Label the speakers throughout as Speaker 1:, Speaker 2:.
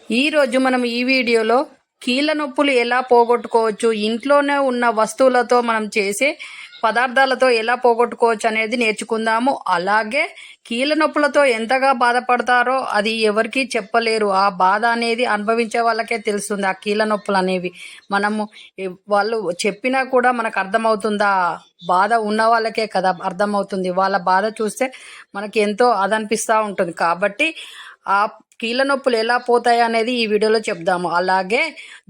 Speaker 1: ఈరోజు మనం ఈ వీడియోలో కీళ్ళ నొప్పులు ఎలా పోగొట్టుకోవచ్చు, ఇంట్లోనే ఉన్న వస్తువులతో మనం చేసే పదార్థాలతో ఎలా పోగొట్టుకోవచ్చు అనేది నేర్చుకుందాము. అలాగే కీళ్ళ నొప్పులతో ఎంతగా బాధపడతారో అది ఎవరికి చెప్పలేరు. ఆ బాధ అనేది అనుభవించే వాళ్ళకే తెలుస్తుంది. ఆ కీళ్ళ నొప్పులు అనేవి మనము వాళ్ళు చెప్పినా కూడా మనకు అర్థమవుతుందా? బాధ ఉన్న వాళ్ళకే కదా అర్థమవుతుంది. వాళ్ళ బాధ చూస్తే మనకి ఎంతో అదనిపిస్తూ ఉంటుంది. కాబట్టి ఆ కీళ్ళ నొప్పులు ఎలా పోతాయి అనేది ఈ వీడియోలో చెప్దాము. అలాగే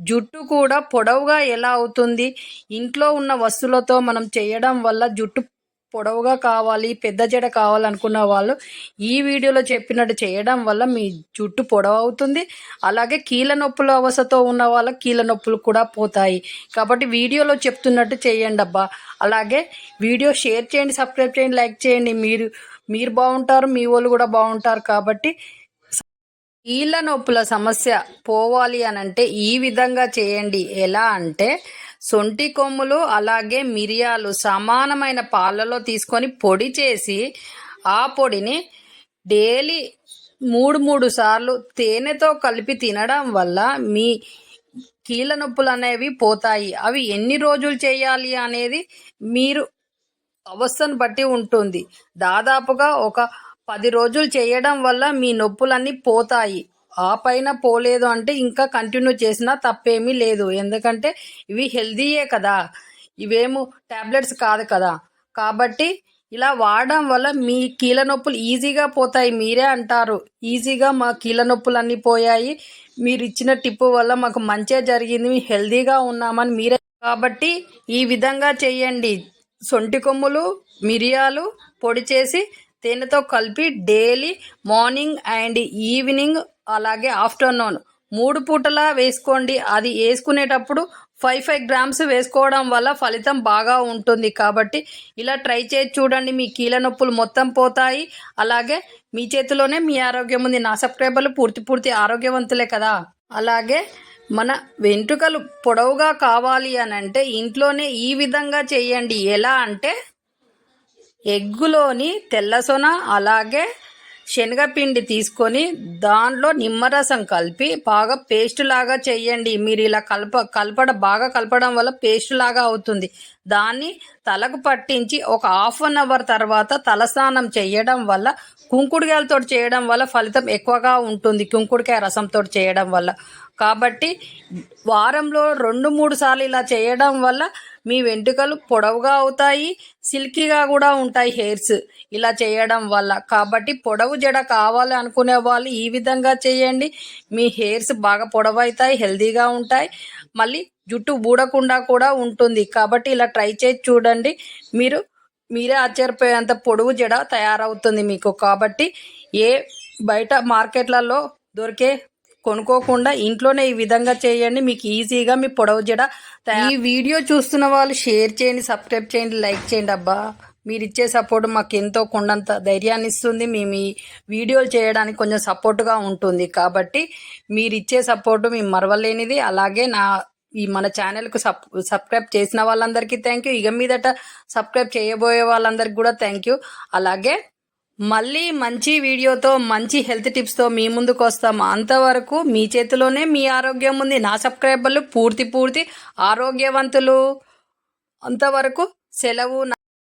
Speaker 1: జుట్టు కూడా పొడవుగా ఎలా అవుతుంది, ఇంట్లో ఉన్న వస్తువులతో మనం చేయడం వల్ల జుట్టు పొడవుగా కావాలి, పెద్ద జడ కావాలనుకున్న వాళ్ళు ఈ వీడియోలో చెప్పినట్టు చేయడం వల్ల మీ జుట్టు పొడవు అవుతుంది. అలాగే కీళ్ళ నొప్పుల అవస్థతో ఉన్న వాళ్ళకి కీళ్ళ నొప్పులు కూడా పోతాయి. కాబట్టి వీడియోలో చెప్తున్నట్టు చేయండి అబ్బా. అలాగే వీడియో షేర్ చేయండి, సబ్స్క్రైబ్ చేయండి, లైక్ చేయండి. మీరు బాగుంటారు, మీ వాళ్ళు కూడా బాగుంటారు. కాబట్టి కీళ్ళ నొప్పుల సమస్య పోవాలి అనంటే ఈ విధంగా చేయండి. ఎలా అంటే సొంటి కొమ్ములు అలాగే మిరియాలు సమానమైన పాలలో తీసుకొని పొడి చేసి ఆ పొడిని డైలీ మూడు సార్లు తేనెతో కలిపి తినడం వల్ల మీ కీళ్ళ నొప్పులు అనేవి పోతాయి. అవి ఎన్ని రోజులు చేయాలి అనేది మీరు అవస్థను బట్టి ఉంటుంది. దాదాపుగా ఒక 10 రోజులు చేయడం వల్ల మీ నొప్పులన్నీ పోతాయి. ఆ పైన పోలేదు అంటే ఇంకా కంటిన్యూ చేసినా తప్పేమీ లేదు. ఎందుకంటే ఇవి హెల్దీయే కదా, ఇవేమో టాబ్లెట్స్ కాదు కదా. కాబట్టి ఇలా వాడడం వల్ల మీ కీళ్ళ నొప్పులు ఈజీగా పోతాయి. మీరే అంటారు, ఈజీగా మా కీళ్ళ నొప్పులన్నీ పోయాయి, మీరు ఇచ్చిన టిప్పు వల్ల మాకు మంచే జరిగింది, హెల్దీగా ఉన్నామని మీరే. కాబట్టి ఈ విధంగా చేయండి. సొంటి కొమ్ములు మిరియాలు పొడి చేసి తేనెతో కలిపి డైలీ మార్నింగ్ అండ్ ఈవినింగ్ అలాగే ఆఫ్టర్నూన్ 3 పూటలా వేసుకోండి. అది వేసుకునేటప్పుడు 5 గ్రామ్స్ వేసుకోవడం వల్ల ఫలితం బాగా ఉంటుంది. కాబట్టి ఇలా ట్రై చేసి చూడండి, మీ కీళ్ళ నొప్పులు మొత్తం పోతాయి. అలాగే మీ చేతిలోనే మీ ఆరోగ్యం ఉంది. నా సబ్స్క్రైబర్లు పూర్తి ఆరోగ్యవంతులే కదా. అలాగే మన వెంట్రుకలు పొడవుగా కావాలి అని అంటే ఇంట్లోనే ఈ విధంగా చేయండి. ఎలా అంటే ఎగ్గులోని తెల్లసొన అలాగే శనగపిండి తీసుకొని దాంట్లో నిమ్మరసం కలిపి బాగా పేస్ట్ లాగా చేయండి. మీరు ఇలా బాగా కలపడం వల్ల పేస్ట్ లాగా అవుతుంది. దాన్ని తలకు పట్టించి ఒక 1/2 అవర్ తర్వాత తలస్నానం చేయడం వల్ల కుంకుడుకాయలతో చేయడం వల్ల ఫలితం ఎక్కువగా ఉంటుంది. కుంకుడుకాయ రసంతో చేయడం వల్ల. కాబట్టి వారంలో 2-3 సార్లు ఇలా చేయడం వల్ల మీ వెంట్రుకలు పొడవుగా అవుతాయి, సిల్కీగా కూడా ఉంటాయి హెయిర్స్ ఇలా చేయడం వల్ల. కాబట్టి పొడవు జడ కావాలి అనుకునే వాళ్ళు ఈ విధంగా చేయండి. మీ హెయిర్స్ బాగా పొడవవుతాయి, హెల్దీగా ఉంటాయి, మళ్ళీ జుట్టు ఊడకుండా కూడా ఉంటుంది. కాబట్టి ఇలా ట్రై చేసి చూడండి, మీరే ఆశ్చర్యపోయేంత పొడవు జడ తయారవుతుంది మీకు. కాబట్టి ఏ బయట మార్కెట్లలో దొరికే కొనుక్కోకుండా ఇంట్లోనే ఈ విధంగా చేయండి. మీకు ఈజీగా మీ పొడవు జడ. ఈ వీడియో చూస్తున్న వాళ్ళు షేర్ చేయండి, సబ్స్క్రైబ్ చేయండి, లైక్ చేయండి అబ్బా. మీరు ఇచ్చే సపోర్ట్ మాకు ఎంతో కొండంత ధైర్యాన్ని ఇస్తుంది. మేము ఈ వీడియోలు చేయడానికి కొంచెం సపోర్ట్గా ఉంటుంది. కాబట్టి మీరు ఇచ్చే సపోర్టు మేము మరవలేనిది. అలాగే మన ఛానల్కు సబ్స్క్రైబ్ చేసిన వాళ్ళందరికీ థ్యాంక్ యూ. ఇక మీదట సబ్స్క్రైబ్ చేయబోయే వాళ్ళందరికీ కూడా థ్యాంక్ యూ. అలాగే మళ్ళీ మంచి వీడియోతో మంచి హెల్త్ టిప్స్తో మీ ముందుకు వస్తాము. అంతవరకు మీ చేతిలోనే మీ ఆరోగ్యం ఉంది. నా సబ్స్క్రైబర్లు పూర్తి ఆరోగ్యవంతులు. అంతవరకు సెలవు.